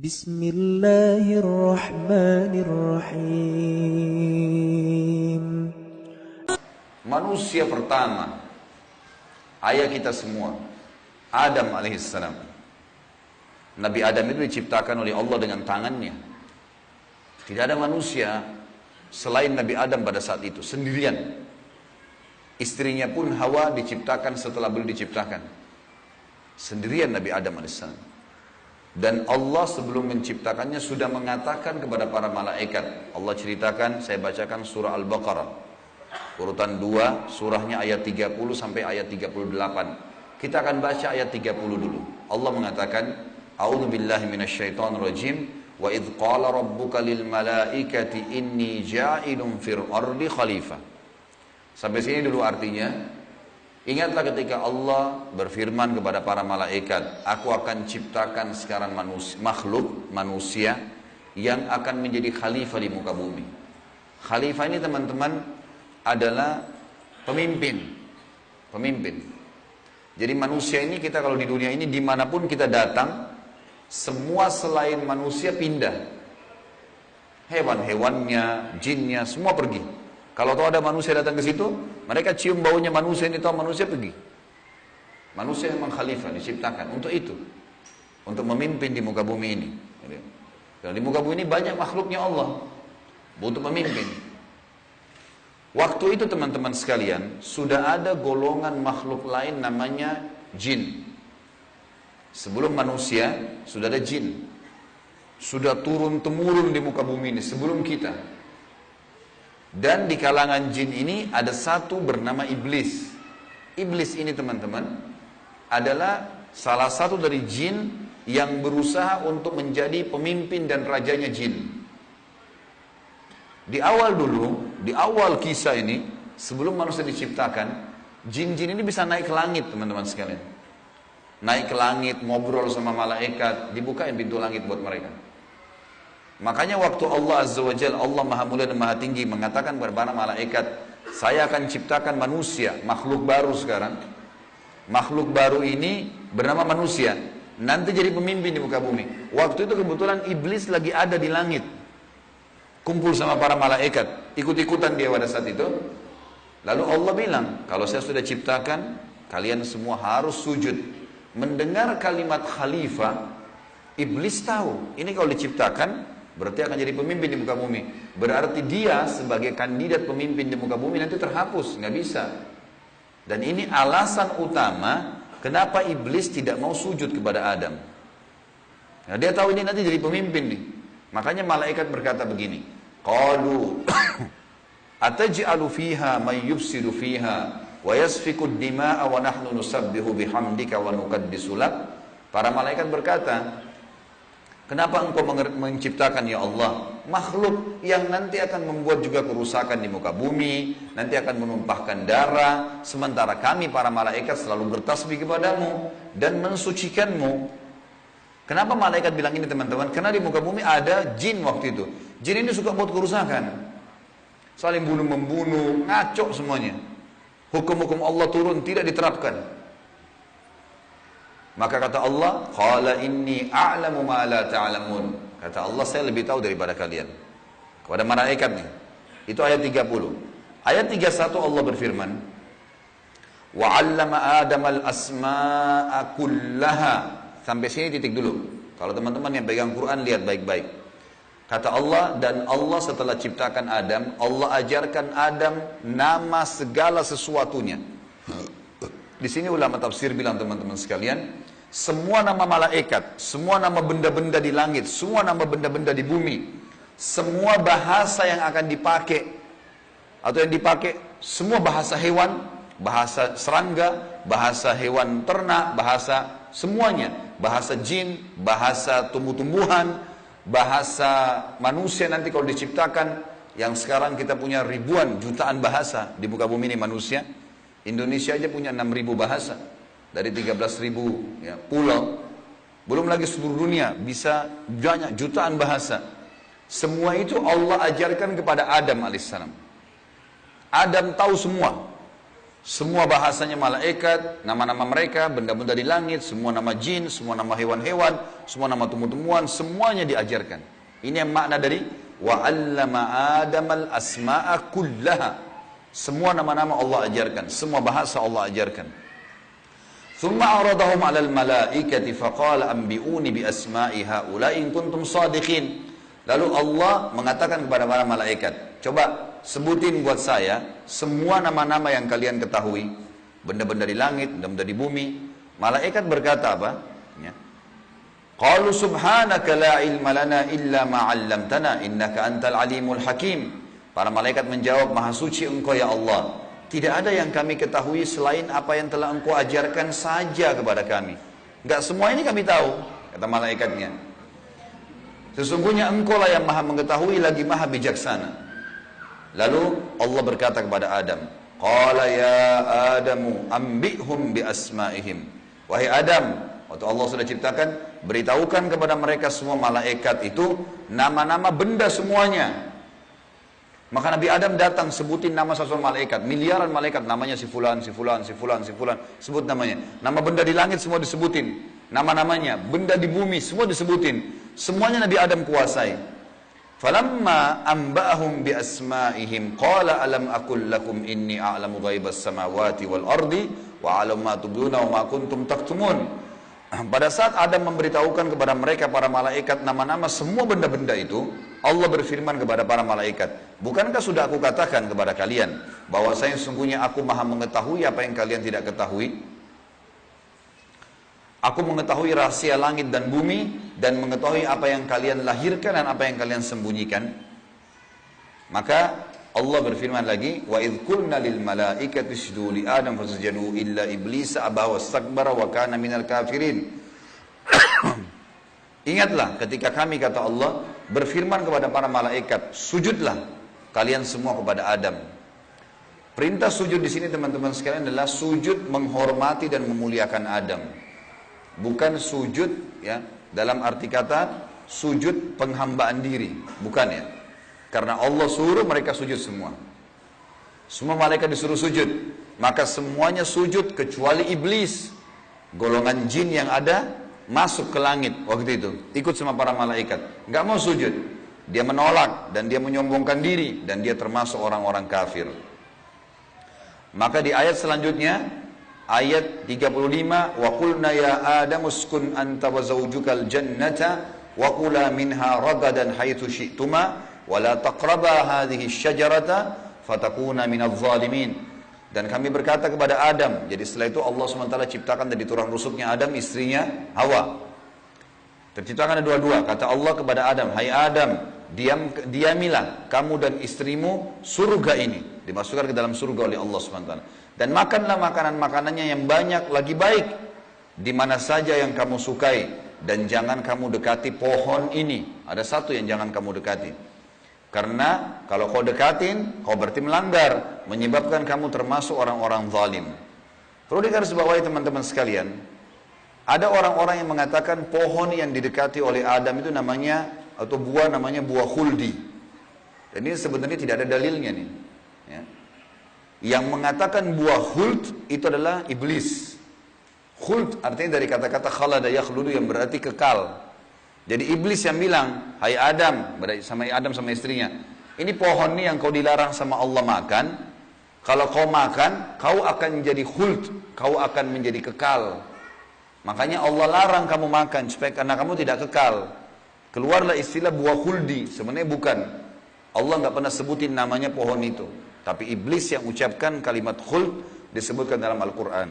Bismillahirrahmanirrahim. Manusia pertama, ayah kita semua, Adam alaihissalam. Nabi Adam itu diciptakan oleh Allah dengan tangannya. Tidak ada manusia selain Nabi Adam pada saat itu, sendirian. Istrinya pun Hawa diciptakan setelah beliau diciptakan. Sendirian Nabi Adam alaihissalam. Dan Allah sebelum menciptakannya sudah mengatakan kepada para malaikat. Allah ceritakan, saya bacakan surah Al-Baqarah. Urutan 2, surahnya ayat 30 sampai ayat 38. Kita akan baca ayat 30 dulu. Allah mengatakan, A'udzubillahi minasyaitonirrajim. Wa idh qala rabbuka lil malaikati inni ja'ilun fil ardi khalifah. Sampai sini dulu artinya. Ingatlah ketika Allah berfirman kepada para malaikat, aku akan ciptakan sekarang manusia yang akan menjadi khalifah di muka bumi. Khalifah ini teman-teman adalah pemimpin. Jadi manusia ini, kita kalau di dunia ini dimanapun kita datang, semua selain manusia pindah. Hewan-hewannya, jinnya, semua pergi. Kalau tahu ada manusia datang ke situ, mereka cium baunya manusia ini, tahu manusia pergi. Manusia memang khalifah diciptakan untuk itu, untuk memimpin di muka bumi ini. Dan di muka bumi ini banyak makhluknya Allah, butuh pemimpin. Waktu itu teman-teman sekalian, sudah ada golongan makhluk lain namanya jin. Sebelum manusia, sudah ada jin. Sudah turun-temurun di muka bumi ini, sebelum kita. Dan di kalangan jin ini ada satu bernama iblis. Iblis ini teman-teman adalah salah satu dari jin yang berusaha untuk menjadi pemimpin dan rajanya jin. Di awal dulu, di awal kisah ini, sebelum manusia diciptakan, jin-jin ini bisa naik ke langit teman-teman sekalian. Naik ke langit, ngobrol sama malaikat, dibukain pintu langit buat mereka. Makanya waktu Allah Azza wa Jalla, Allah Maha Mulia dan Maha Tinggi, mengatakan kepada para malaikat, saya akan ciptakan manusia, makhluk baru sekarang. Makhluk baru ini bernama manusia, nanti jadi pemimpin di muka bumi. Waktu itu kebetulan iblis lagi ada di langit, kumpul sama para malaikat, ikut-ikutan dia pada saat itu. Lalu Allah bilang, kalau saya sudah ciptakan, kalian semua harus sujud. Mendengar kalimat khalifah, iblis tahu, ini kalau diciptakan, berarti akan jadi pemimpin di muka bumi. Berarti dia sebagai kandidat pemimpin di muka bumi nanti terhapus, nggak bisa. Dan ini alasan utama kenapa iblis tidak mau sujud kepada Adam. Nah, dia tahu ini nanti jadi pemimpin nih. Makanya malaikat berkata begini, qalu ataj'alu fiha may yufsidu fiha wa yasfiku ad-dima'a wa nahnu nusabbihu bihamdika wa nuqaddisu lak. Para malaikat berkata, kenapa engkau menciptakan ya Allah makhluk yang nanti akan membuat juga kerusakan di muka bumi, nanti akan menumpahkan darah, sementara kami para malaikat selalu bertasbih kepadamu dan mensucikanmu. Kenapa malaikat bilang ini teman-teman? Karena di muka bumi ada jin waktu itu. Jin ini suka buat kerusakan, saling bunuh-membunuh, ngaco semuanya. Hukum-hukum Allah turun tidak diterapkan. Maka kata Allah, qala inni a'lamu ma la ta'lamun. Kata Allah, saya lebih tahu daripada kalian. Kepada malaikat nih. Itu ayat 30. Ayat 31 Allah berfirman, wa 'allama Adam al-asma'a kullaha. Sampai sini titik dulu. Kalau teman-teman yang pegang Quran lihat baik-baik. Kata Allah, dan Allah setelah ciptakan Adam, Allah ajarkan Adam nama segala sesuatunya. Di sini ulama tafsir bilang teman-teman sekalian, semua nama malaikat, semua nama benda-benda di langit, semua nama benda-benda di bumi, semua bahasa yang akan dipakai atau yang dipakai, semua bahasa hewan, bahasa serangga, bahasa hewan ternak, bahasa semuanya, bahasa jin, bahasa tumbuh-tumbuhan, bahasa manusia nanti kalau diciptakan, yang sekarang kita punya ribuan, jutaan bahasa di muka bumi ini manusia. Indonesia aja punya 6.000 bahasa dari 13.000 ya, pulau. Belum lagi seluruh dunia bisa banyak jutaan bahasa. Semua itu Allah ajarkan kepada Adam alaihissalam. Adam tahu semua. Semua bahasanya malaikat, nama-nama mereka, benda-benda di langit, semua nama jin, semua nama hewan-hewan, semua nama tumbuh-tumbuhan, semuanya diajarkan. Ini yang makna dari wa 'allama Adamal asma'a kullaha. Semua nama-nama Allah ajarkan, semua bahasa Allah ajarkan. Thumma aradahum 'alal malaikati faqala anbi'uni bi asma'i haula'i in kuntum shadiqin. Lalu Allah mengatakan kepada para malaikat, coba sebutin buat saya semua nama-nama yang kalian ketahui, benda-benda di langit, benda-benda di bumi. Malaikat berkata apa? Ya. Qalu subhanaka la ilma lana illa ma 'allamtana innaka antal alimul hakim. Para malaikat menjawab, maha suci engkau ya Allah. Tidak ada yang kami ketahui selain apa yang telah engkau ajarkan saja kepada kami. Enggak semua ini kami tahu, kata malaikatnya. Sesungguhnya engkau lah yang maha mengetahui lagi maha bijaksana. Lalu Allah berkata kepada Adam, qala ya Adamu ambihum bi asma'ihim. Wahai Adam, waktu Allah sudah ciptakan, beritahukan kepada mereka semua malaikat itu nama-nama benda semuanya. Maka Nabi Adam datang sebutin nama satu malaikat, miliaran malaikat, namanya si fulan, si fulan, si fulan, si fulan, sebut namanya. Nama benda di langit semua disebutin, nama-namanya, benda di bumi semua disebutin. Semuanya Nabi Adam kuasai. Falamma amba'ahum bi asma'ihim qala alam aqul lakum inni a'lamu ghaibas samawati wal ardi wa a'lamu ma tubduna wa ma kuntum taktumun. Pada saat Adam memberitahukan kepada mereka para malaikat nama-nama semua benda-benda itu, Allah berfirman kepada para malaikat, bukankah sudah aku katakan kepada kalian bahwasanya sesungguhnya aku maha mengetahui apa yang kalian tidak ketahui? Aku mengetahui rahasia langit dan bumi dan mengetahui apa yang kalian lahirkan dan apa yang kalian sembunyikan. Maka Allah berfirman lagi, wa idh qulna lil malaikati isjudu li Adam fasajadu illa iblis aba wastakbara wa kana minal kafirin. Ingatlah ketika kami, kata Allah, berfirman kepada para malaikat, sujudlah kalian semua kepada Adam. Perintah sujud di sini teman-teman sekalian adalah sujud menghormati dan memuliakan Adam. Bukan sujud ya dalam arti kata sujud penghambaan diri, bukan ya. Karena Allah suruh mereka sujud semua. Semua malaikat disuruh sujud. Maka semuanya sujud kecuali iblis. Golongan jin yang ada masuk ke langit waktu itu. Ikut sama para malaikat. Nggak mau sujud. Dia menolak dan dia menyombongkan diri. Dan dia termasuk orang-orang kafir. Maka di ayat selanjutnya, ayat 35, wa qulna ya Adam uskun anta wa zawjukal jannata wa kula minha ragadan haitsu syi'tuma wa la taqraba hadhihi asyajarata fatakuna minadh dhalimin. Dan kami berkata kepada Adam, jadi setelah itu Allah SWT ciptakan dari tulang rusuknya Adam istrinya Hawa. Terciptakan ada dua-dua. Kata Allah kepada Adam, hai Adam, diamilah kamu dan istrimu surga ini, dimasukkan ke dalam surga oleh Allah SWT. Dan makanlah makanan-makanannya yang banyak lagi baik di mana saja yang kamu sukai, dan jangan kamu dekati pohon ini. Ada satu yang jangan kamu dekati, karena kalau kau dekatin kau berarti melanggar, menyebabkan kamu termasuk orang-orang zalim. Perlu digarisbawahi teman-teman sekalian, ada orang-orang yang mengatakan pohon yang didekati oleh Adam itu namanya, atau buah namanya buah khuldi. Dan ini sebenarnya tidak ada dalilnya nih ya. Yang mengatakan buah khuld itu adalah iblis. Khuld artinya dari kata-kata khalada yakhludu yang berarti kekal. Jadi iblis yang bilang, hai Adam, sama Adam sama istrinya, ini pohon nih yang kau dilarang sama Allah makan. Kalau kau makan, kau akan menjadi khuld, kau akan menjadi kekal. Makanya Allah larang kamu makan supaya karena kamu tidak kekal. Keluarlah istilah buah khuldi, sebenarnya bukan. Allah nggak pernah sebutin namanya pohon itu. Tapi iblis yang ucapkan kalimat khuld disebutkan dalam Al-Quran.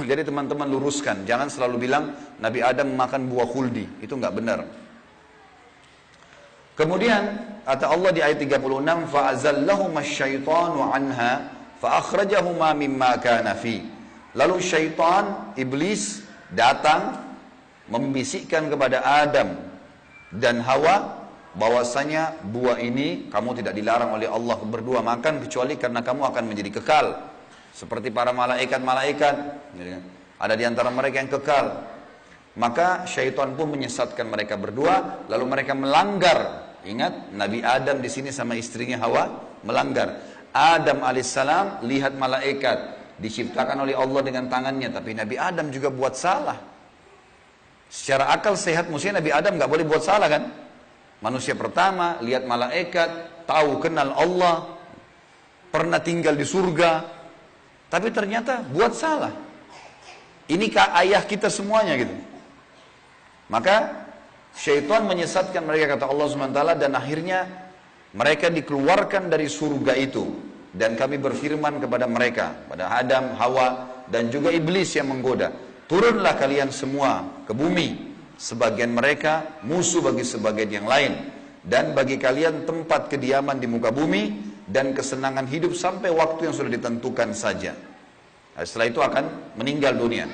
Jadi teman-teman luruskan, jangan selalu bilang Nabi Adam makan buah khuldi, itu nggak benar. Kemudian kata Allah di ayat 36, fa'azallahuma syaitanu anha fa'akhrajahuma mimma kana fi. Lalu syaitan, iblis datang membisikkan kepada Adam dan Hawa bahwasanya buah ini kamu tidak dilarang oleh Allah berdua makan kecuali karena kamu akan menjadi kekal seperti para malaikat-malaikat. Ada di antara mereka yang kekal. Maka syaitan pun menyesatkan mereka berdua, lalu mereka melanggar. Ingat, Nabi Adam di sini sama istrinya Hawa melanggar. Adam alaihissalam lihat malaikat, diciptakan oleh Allah dengan tangannya, tapi Nabi Adam juga buat salah. Secara akal sehat mestinya Nabi Adam nggak boleh buat salah kan? Manusia pertama, lihat malaikat, tahu kenal Allah, pernah tinggal di surga, tapi ternyata buat salah. Ini ayah kita semuanya gitu. Maka syaitan menyesatkan mereka, kata Allah SWT, dan akhirnya mereka dikeluarkan dari surga itu. Dan kami berfirman kepada mereka, pada Adam, Hawa, dan juga iblis yang menggoda, turunlah kalian semua ke bumi. Sebagian mereka musuh bagi sebagian yang lain, dan bagi kalian tempat kediaman di muka bumi dan kesenangan hidup sampai waktu yang sudah ditentukan saja. Nah, setelah itu akan meninggal dunia.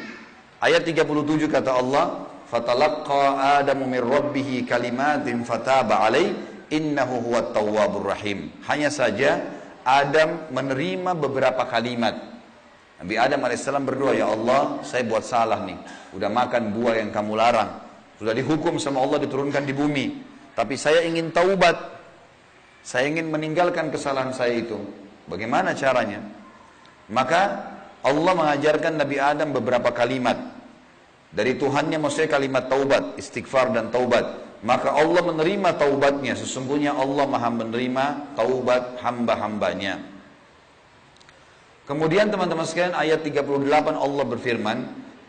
Ayat 37 kata Allah, fatalaqqa Adamu min rabbih kalimatin fataba alaih innahu huwat tawwabur rahim. Hanya saja Adam menerima beberapa kalimat. Nabi Adam AS berdoa, ya Allah, saya buat salah nih. Udah makan buah yang kamu larang. Sudah dihukum sama Allah diturunkan di bumi. Tapi saya ingin taubat. Saya ingin meninggalkan kesalahan saya itu. Bagaimana caranya? Maka Allah mengajarkan Nabi Adam beberapa kalimat. Dari Tuhannya maksudnya kalimat taubat, istighfar dan taubat. Maka Allah menerima taubatnya. Sesungguhnya Allah maha menerima taubat hamba-hambanya. Kemudian teman-teman sekalian, ayat 38 Allah berfirman,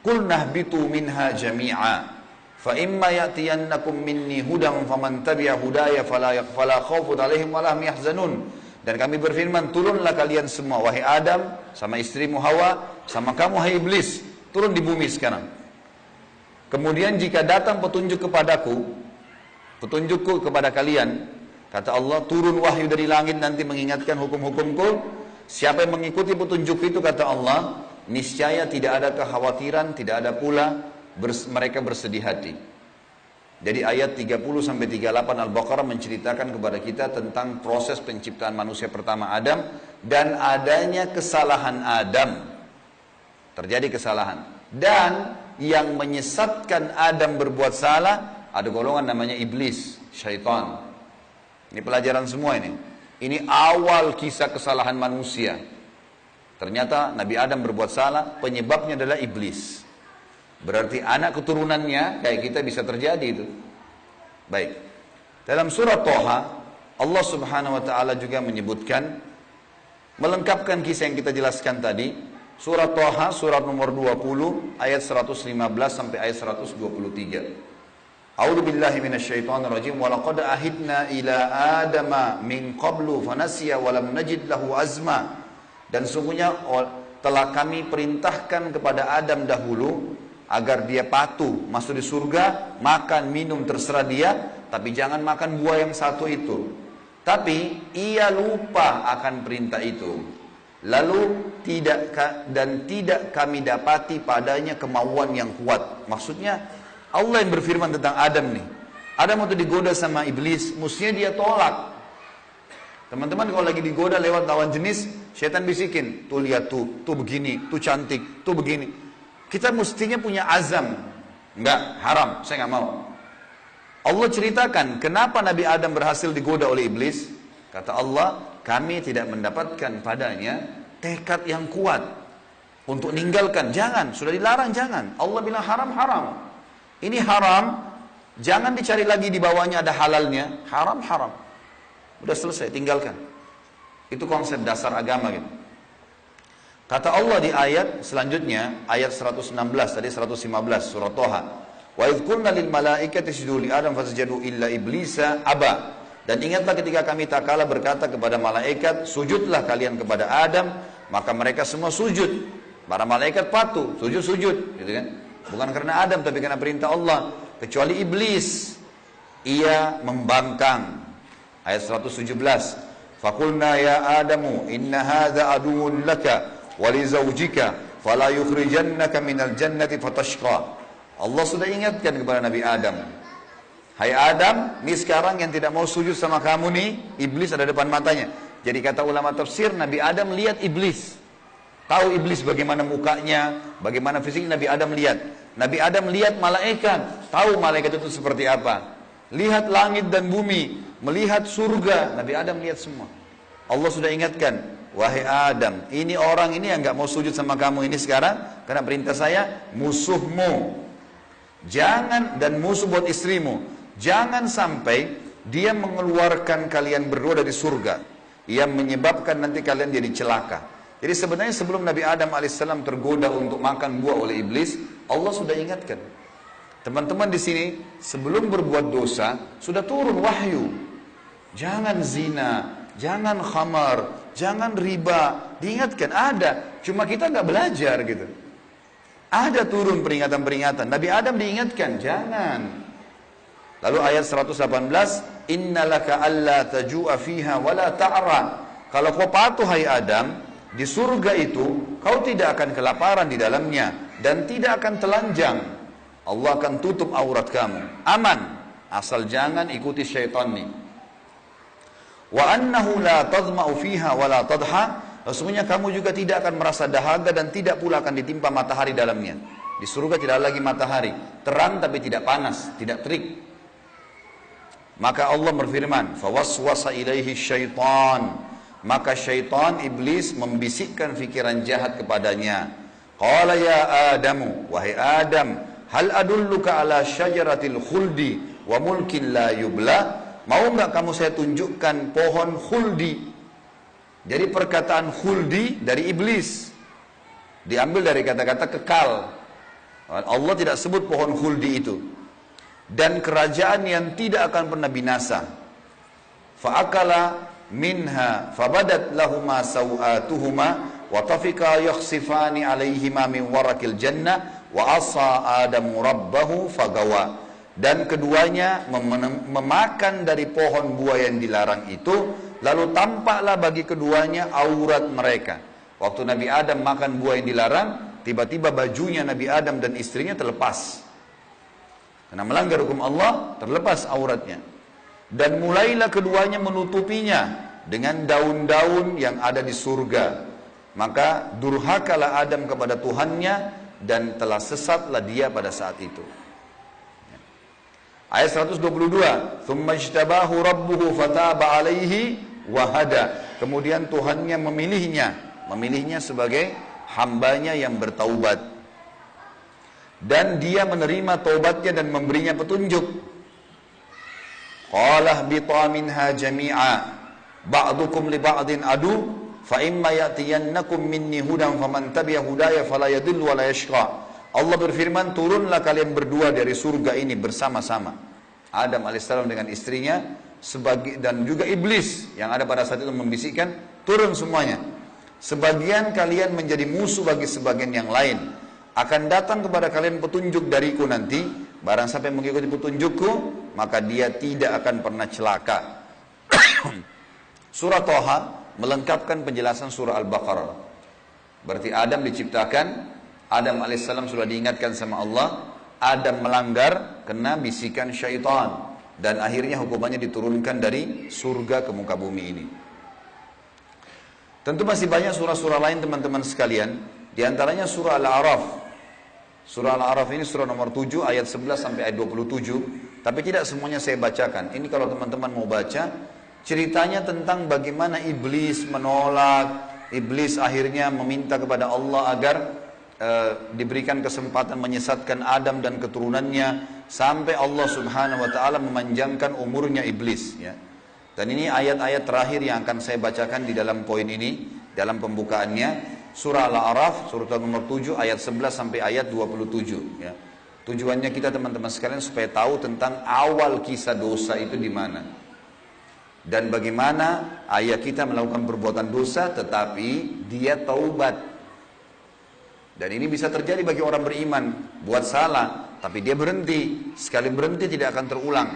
Qul nahbitu minha jami'a fa imma ya'tiyannakum minni hudan faman tabi'a hudaya fala khawfun 'alaihim wa lahum yahzanun. Dan kami berfirman, turunlah kalian semua, wahai Adam, sama istrimu Hawa, sama kamu hai iblis, turun di bumi sekarang. Kemudian jika datang petunjukku kepada kalian, kata Allah, turun wahyu dari langit nanti mengingatkan hukum-hukumku. Siapa yang mengikuti petunjuk itu, kata Allah, niscaya tidak ada kekhawatiran, tidak ada pula mereka bersedih hati. Jadi ayat 30-38 Al-Baqarah menceritakan kepada kita tentang proses penciptaan manusia pertama Adam dan adanya kesalahan Adam. Terjadi kesalahan. Dan yang menyesatkan Adam berbuat salah, ada golongan namanya iblis, syaitan. Ini pelajaran semua ini. Ini awal kisah kesalahan manusia. Ternyata Nabi Adam berbuat salah, penyebabnya adalah iblis. Berarti anak keturunannya kayak kita bisa terjadi itu. Baik. Dalam surah Toha, Allah Subhanahu wa taala juga menyebutkan, melengkapkan kisah yang kita jelaskan tadi. Surah Toha, surat nomor 20, ayat 115 sampai ayat 123. A'udzu billahi minasyaitonir rajim wa laqad ahidna ila adama min qablu fanasiya wa lam najid lahu azma. Dan sungguhnya telah kami perintahkan kepada Adam dahulu agar dia patuh masuk di surga, makan minum terserah dia, tapi jangan makan buah yang satu itu. Tapi ia lupa akan perintah itu. Lalu tidak kami dapati padanya kemauan yang kuat. Maksudnya Allah yang berfirman tentang Adam nih. Adam waktu digoda sama iblis, mestinya dia tolak. Teman-teman kalau lagi digoda lewat lawan jenis, setan bisikin, tuh lihat tuh begini, tuh cantik, tuh begini. Kita mestinya punya azam. Enggak, haram, saya nggak mau. Allah ceritakan kenapa Nabi Adam berhasil digoda oleh iblis. Kata Allah, kami tidak mendapatkan padanya tekad yang kuat untuk meninggalkan. Jangan, sudah dilarang jangan. Allah bilang haram, haram. Ini haram, jangan dicari lagi di bawahnya ada halalnya. Haram, haram. Udah selesai, tinggalkan. Itu konsep dasar agama gitu. Kata Allah di ayat selanjutnya, ayat 116, tadi 115, surah Toha. Wa idh qulna lil malaikati isjudu li Adam fasajadu illa iblisa aba. Dan ingatlah ketika kami tak kala berkata kepada malaikat, sujudlah kalian kepada Adam, maka mereka semua sujud. Para malaikat patuh, sujud, gitu kan? Bukan karena Adam, tapi karena perintah Allah. Kecuali iblis, ia membangkang. Ayat 117. Faqulna ya Adamu inna hadza aduwwun laka wa li zawjika fala yukhrijannaka minal jannati fatashqa. Allah sudah ingatkan kepada Nabi Adam. Hai Adam, ini sekarang yang tidak mau sujud sama kamu nih, iblis ada depan matanya. Jadi kata ulama tafsir, Nabi Adam lihat iblis. Tahu iblis bagaimana mukanya, bagaimana fisiknya, Nabi Adam lihat. Nabi Adam lihat malaikat, tahu malaikat itu seperti apa. Lihat langit dan bumi, melihat surga, Nabi Adam lihat semua. Allah sudah ingatkan, wahai Adam, ini orang ini yang nggak mau sujud sama kamu ini sekarang, karena perintah saya, musuhmu. Jangan, dan musuh buat istrimu. Jangan sampai dia mengeluarkan kalian berdua dari surga, yang menyebabkan nanti kalian jadi celaka. Jadi sebenarnya sebelum Nabi Adam alaihissalam tergoda untuk makan buah oleh iblis, Allah sudah ingatkan. Teman-teman di sini, sebelum berbuat dosa, sudah turun wahyu. Jangan zina, jangan khamar, jangan riba. Diingatkan, ada. Cuma kita nggak belajar gitu. Ada turun peringatan-peringatan. Nabi Adam diingatkan, jangan. Lalu ayat 118, innalaka alla taju'a fiha wala ta'ra. Kalau kau patuh hai Adam, di surga itu kau tidak akan kelaparan di dalamnya dan tidak akan telanjang. Allah akan tutup aurat kamu. Aman, asal jangan ikuti syaitan nih. Wa annahu la tadma'u fiha wa la tadha. Sesungguhnya kamu juga tidak akan merasa dahaga dan tidak pula akan ditimpa matahari dalamnya. Di surga tidak lagi matahari, terang tapi tidak panas, tidak terik. Maka Allah berfirman, fawaswasa ilaihi syaitan. Maka syaitan, iblis membisikkan fikiran jahat kepadanya. Qala ya Adamu, wahai Adam, hal adulluka ala syajaratil khuldi wa mulkin la yubla. Mau enggak kamu saya tunjukkan pohon khuldi? Jadi perkataan khuldi dari iblis, diambil dari kata-kata kekal. Allah tidak sebut pohon khuldi itu. Dan kerajaan yang tidak akan pernah binasa. Fa'akala minha fabadat lahuma sawatuhuma wa tafika yakhsifani alaihima min warakil jannah wa asa adamu rabbahu fagawa. Dan keduanya memakan dari pohon buah yang dilarang itu, lalu tampaklah bagi keduanya aurat mereka. Waktu Nabi Adam makan buah yang dilarang, tiba-tiba bajunya Nabi Adam dan istrinya terlepas. Karena melanggar hukum Allah, terlepas auratnya. Dan mulailah keduanya menutupinya dengan daun-daun yang ada di surga. Maka durhakalah Adam kepada Tuhannya dan telah sesatlah dia pada saat itu. Ayat 122, "Tsumma ijtabahu rabbuhu fataba 'alaihi wa hada." Kemudian Tuhannya memilihnya sebagai hambanya yang bertaubat. Dan dia menerima taubatnya dan memberinya petunjuk. Qala ihbita minha jami'a ba'dukum li ba'din adu fa imma ya'tiyannakum minni hudan faman tabi'a hudaya fala yadhillu wa la yashqa. Allah berfirman, turunlah kalian berdua dari surga ini bersama-sama. Adam alaihissalam dengan istrinya dan juga iblis yang ada pada saat itu membisikkan, turun semuanya. Sebagian kalian menjadi musuh bagi sebagian yang lain. Akan datang kepada kalian petunjuk dariku nanti, barang siapa yang mengikuti petunjukku, maka dia tidak akan pernah celaka. Surah Thaha melengkapkan penjelasan surah Al-Baqarah. Berarti Adam diciptakan, Adam alaihissalam sudah diingatkan sama Allah, Adam melanggar, kena bisikan syaitan, dan akhirnya hukumannya diturunkan dari surga ke muka bumi ini. Tentu masih banyak surah-surah lain teman-teman sekalian, diantaranya surah Al-A'raf. Surah Al-A'raf ini surah nomor 7 ayat 11 sampai ayat 27, tapi tidak semuanya saya bacakan. Ini kalau teman-teman mau baca, ceritanya tentang bagaimana iblis menolak, iblis akhirnya meminta kepada Allah agar diberikan kesempatan menyesatkan Adam dan keturunannya, sampai Allah subhanahu wa ta'ala memanjangkan umurnya iblis ya. Dan ini ayat-ayat terakhir yang akan saya bacakan di dalam poin ini, dalam pembukaannya. Surah Al-A'raf, surah nomor 7 ayat 11 sampai ayat 27 ya. Tujuannya kita teman-teman sekalian supaya tahu tentang awal kisah dosa itu di mana. Dan bagaimana ayah kita melakukan perbuatan dosa tetapi dia taubat. Dan ini bisa terjadi bagi orang beriman, buat salah tapi dia berhenti, sekali berhenti tidak akan terulang.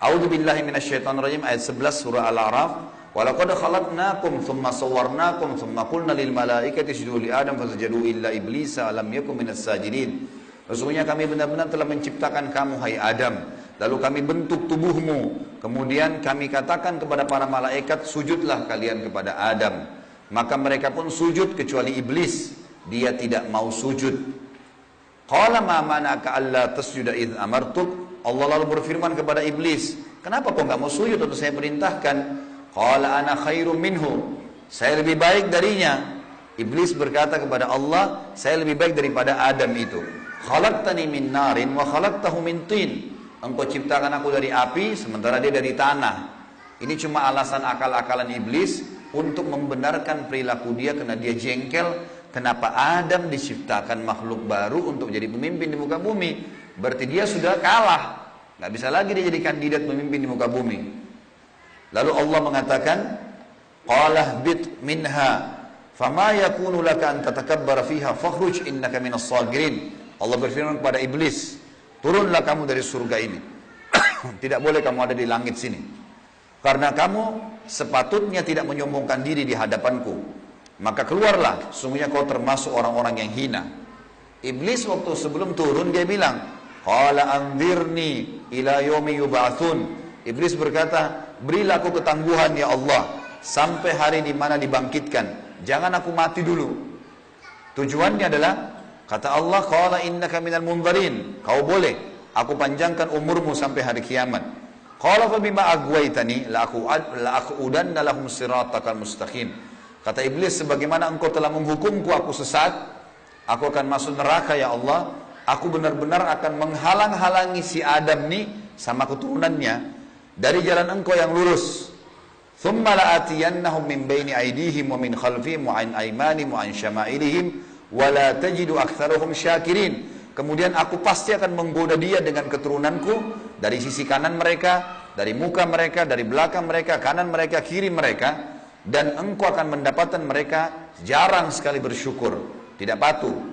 A'udzubillahi minasyaitonirrajim, ayat 11 surah Al-A'raf. Walaqad khalaqnakum thumma sawwarnakum thumma qulna lil malaikati isjudu li Adam fasajadu illa iblisa lam yakun minas sajidin. Sesungguhnya kami benar-benar telah menciptakan kamu hai Adam, lalu kami bentuk tubuhmu, kemudian kami katakan kepada para malaikat, sujudlah kalian kepada Adam. Maka mereka pun sujud kecuali iblis, dia tidak mau sujud. Qala ma mana'aka alla tasjuda idh amartuk. Allah lalu berfirman kepada iblis, kenapa kau enggak mau sujud waktu saya perintahkan? Qala ana khairum minhu. Saya lebih baik darinya. Iblis berkata kepada Allah, saya lebih baik daripada Adam itu. Khalaqtani min narin wa khalaqtahu min tin. Engkau ciptakan aku dari api, sementara dia dari tanah. Ini cuma alasan akal-akalan iblis untuk membenarkan perilaku dia, karena dia jengkel. Kenapa Adam diciptakan makhluk baru untuk jadi pemimpin di muka bumi? Berarti dia sudah kalah. Nggak bisa lagi dia jadi kandidat pemimpin di muka bumi. Lalu Allah mengatakan, Qala bit minha fama yakunu laka an tatakabbara fiha fakhruj innaka minas sagirin. Allah berfirman kepada iblis, turunlah kamu dari surga ini. Tidak boleh kamu ada di langit sini, karena kamu sepatutnya tidak menyombongkan diri di hadapanku. Maka keluarlah, sungguhnya kau termasuk orang-orang yang hina. Iblis waktu sebelum turun dia bilang, Qala anzirni ila yaumi yub'atsun. Iblis berkata, berilah aku ketangguhan ya Allah sampai hari di mana dibangkitkan. Jangan aku mati dulu. Tujuannya adalah, kata Allah, qala innaka minal munzarin. Kau boleh, aku panjangkan umurmu sampai hari kiamat. Qala fa bima aghwaytani la aqudanna lahum siratakal mustaqim. Kata iblis, sebagaimana engkau telah menghukumku aku sesat, aku akan masuk neraka ya Allah. Aku benar-benar akan menghalang-halangi si Adam nih sama keturunannya dari jalan engkau yang lurus. Thumma la'atiyannahum min baini aydihim wa min khalfihim wa an aymanihim wa an syama'ilihim wa la tajidu aktsarahum syakirin. Kemudian aku pasti akan menggoda dia dengan keturunanku dari sisi kanan mereka, dari muka mereka, dari belakang mereka, kanan mereka, kiri mereka, dan engkau akan mendapatkan mereka jarang sekali bersyukur, tidak patuh.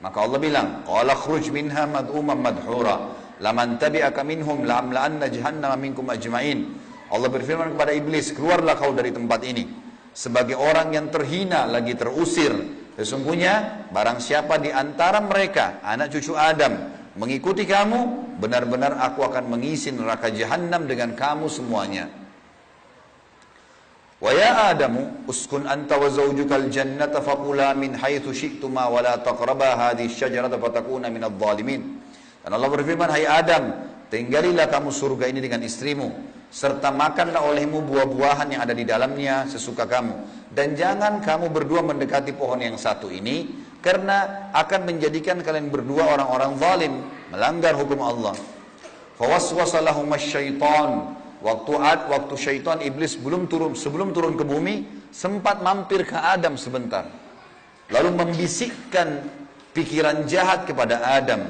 Maka Allah bilang, qala khruj minha mad'uman madhura laman tabi'aka minhum la'amla'anna jahannama minkum ajma'in. Allah berfirman kepada iblis, keluarlah kau dari tempat ini sebagai orang yang terhina lagi terusir. Sesungguhnya barang siapa di antara mereka, anak cucu Adam, mengikuti kamu, benar-benar aku akan mengisi neraka jahanam dengan kamu semuanya. Wa ya Adamu uskun anta wa zawjukal jannata faqula min haitsu syi'tuma wa la taqraba hadhihi syajarata fatakuna minadh dhalimin. Dan Allah berfirman, hai Adam, tinggalilah kamu surga ini dengan istrimu, serta makanlah olehmu buah-buahan yang ada di dalamnya sesuka kamu. Dan jangan kamu berdua mendekati pohon yang satu ini, karena akan menjadikan kalian berdua orang-orang zalim, melanggar hukum Allah. Fawaswasa lahum asy-syaitan. Waktu syaitan iblis sebelum turun ke bumi, sempat mampir ke Adam sebentar. Lalu membisikkan pikiran jahat kepada Adam.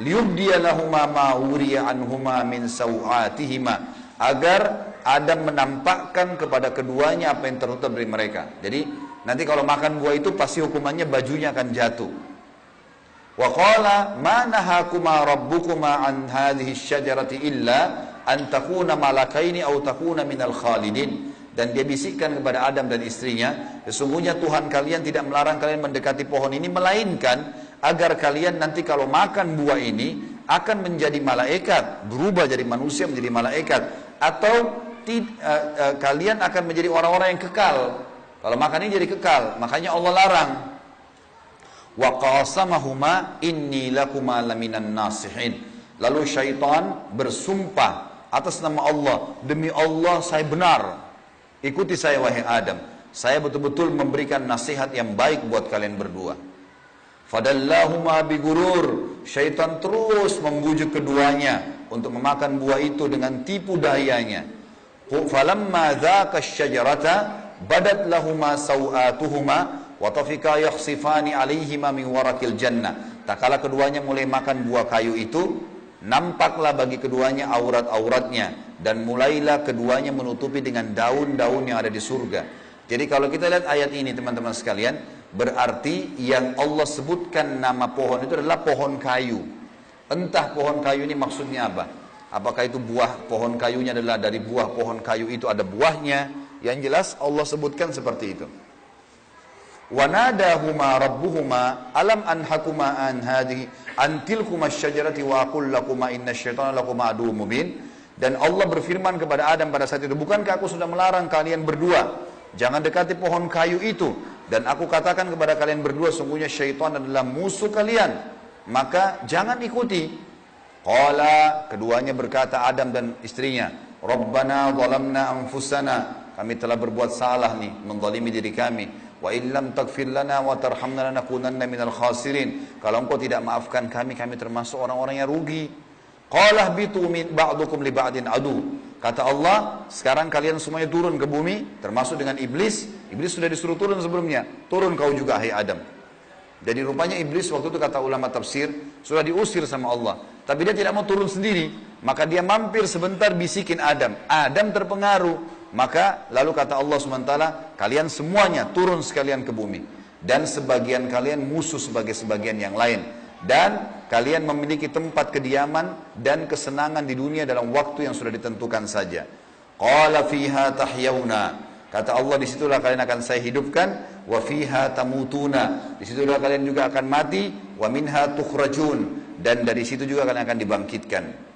Liyubdiya lahuma ma wuriya anhuma min sawatihima. Agar Adam menampakkan kepada keduanya apa yang tertutup dari mereka. Jadi nanti kalau makan buah itu pasti hukumannya bajunya akan jatuh. Wa qala ma nahakuma rabbukuma an hadhihi syajarati illa an takuna malakaini aw takuna minal khalidin. Dan dia bisikkan kepada Adam dan istrinya, sesungguhnya Tuhan kalian tidak melarang kalian mendekati pohon ini, melainkan agar kalian nanti kalau makan buah ini akan menjadi malaikat, berubah jadi manusia menjadi malaikat, atau kalian akan menjadi orang-orang yang kekal. Kalau makan ini jadi kekal, makanya Allah larang. Wa qasamahuma inni lakuma laminan nasihin. Lalu syaitan bersumpah atas nama Allah, demi Allah saya benar, ikuti saya wahai Adam, saya betul-betul memberikan nasihat yang baik buat kalian berdua. Fadallahuma bigurur. Syaitan terus membujuk keduanya untuk memakan buah itu dengan tipu dayanya. Falamma dzaka asy-syajarata badat lahuma sawatuhuma wa tafika yakhsifani 'alaihima min warakil jannah. Tak kala keduanya mulai makan buah kayu itu, nampaklah bagi keduanya aurat-auratnya, dan mulailah keduanya menutupi dengan daun-daun yang ada di surga. Jadi kalau kita lihat ayat ini teman-teman sekalian, berarti yang Allah sebutkan nama pohon itu adalah pohon kayu. Entah pohon kayu ini maksudnya apa. Apakah itu buah pohon kayunya adalah dari buah pohon kayu itu ada buahnya. Yang jelas Allah sebutkan seperti itu. وَنَادَاهُمَا رَبُّهُمَا أَلَمْ أَنْهَكُمَا أَنْ هَذِهِ أَنْ تِلْكُمَا الشَّجَرَةِ وَأَقُلْ لَكُمَا إِنَّ الشَّيْطَانَ لَكُمَا عَدُوٌّ مُبِينٌ. Dan Allah berfirman kepada Adam pada saat itu, bukankah aku sudah melarang kalian berdua jangan dekati pohon kayu itu, dan aku katakan kepada kalian berdua sungguhnya syaitan adalah musuh kalian, maka jangan ikuti. Qala, keduanya berkata Adam dan istrinya, Rabbana zalamna anfusana kami telah berbuat salah nih, menzalimi diri kami. Wa illam taghfir lana wa tarhamna lanakunanna minal khasirin. Kalau engkau tidak maafkan kami, kami termasuk orang-orang yang rugi. Qala bitu min ba'dukum li ba'din adu. Kata Allah, sekarang kalian semuanya turun ke bumi, termasuk dengan iblis. Iblis sudah disuruh turun sebelumnya. Turun kau juga, hai Adam. Jadi rupanya iblis waktu itu kata ulama tafsir, sudah diusir sama Allah. Tapi dia tidak mau turun sendiri. Maka dia mampir sebentar bisikin Adam. Adam terpengaruh. Maka lalu kata Allah SWT, kalian semuanya turun sekalian ke bumi. Dan sebagian kalian musuh sebagai sebagian yang lain. Dan kalian memiliki tempat kediaman dan kesenangan di dunia dalam waktu yang sudah ditentukan saja. Qala fiha tahyawna. Kata Allah, disitulah kalian akan saya hidupkan. Wa fiha tamutuna. Disitulah kalian juga akan mati. Wa minha tukhrajun. Dan dari situ juga kalian akan dibangkitkan.